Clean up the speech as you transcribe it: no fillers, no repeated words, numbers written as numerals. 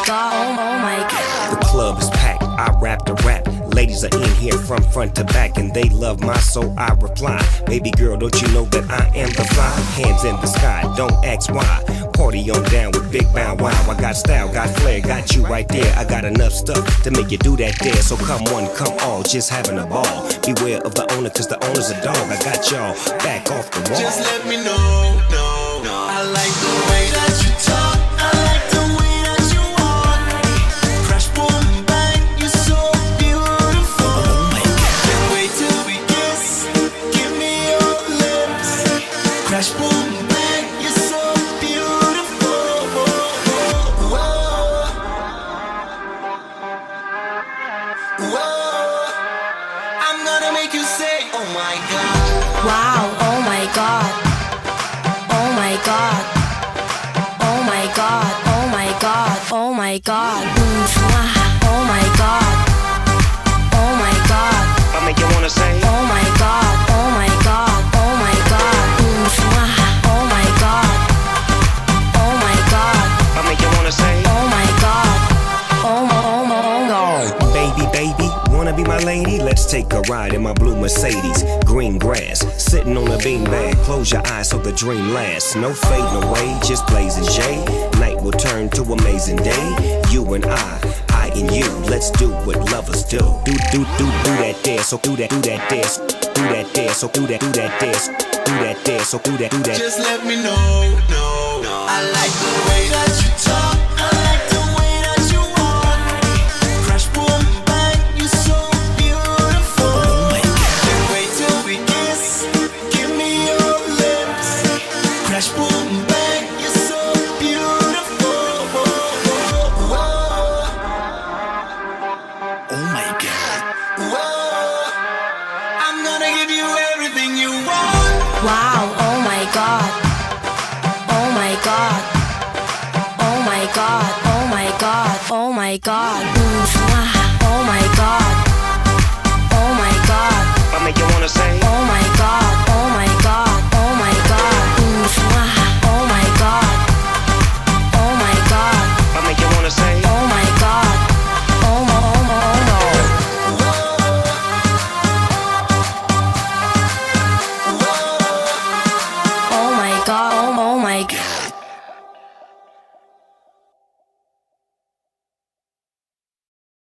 god, oh my god. The club is packed, I rap the rap. Ladies are in here from front to back, and they love my soul, I reply. Baby girl, don't you know that I am the fly? Hands in the sky, don't ask why. Party on down with Big Bow Wow. I got style, got flair, got you right there. I got enough stuff to make you do that there. So come one, come all, just having a ball. Beware of the owner, cause the owner's a dog. I got y'all back off the wall. Just let me know, no. I like the way that you talk. I like the way that you walk. Crash, boom, bang, you're so beautiful. Oh my God. Can't wait till we kiss. Give me your lips. Crash, boom, bang, you're so beautiful. Whoa. Whoa. I'm gonna make you say, oh my God. Wow, oh my god. Oh my god. Oh my god. Oh my god. Oh my god. Oh my god. Oh my god. I make you wanna say, Oh my god. Oh my god. Oh my god. Oh my god. Oh my god. I make you wanna say, Oh my god. Oh my god. baby, wanna be my lady? Let's take a ride in my blue Mercedes. Green grass, sitting on a beanbag. Close your eyes so the dream lasts. No fading away, just blazing J. Night will turn to amazing day. You and I and you. Let's do what lovers do. Do that there, so do that there. Do that there, so do that there. Do that there, so do that. Just let me know, no. I like the way that you talk. I like the way that you walk. Crash, boom, bang, you're so beautiful. Oh my God. Can't wait till we kiss. Give me your lips. Crash, boom, bang, you're so beautiful. Whoa. Oh my God. Whoa. I'm gonna give you everything you want. Wow, oh my god. Oh my god. Oh my god. Oh my god. Oh my god. Oh my god. Oh my god. I make you wanna say,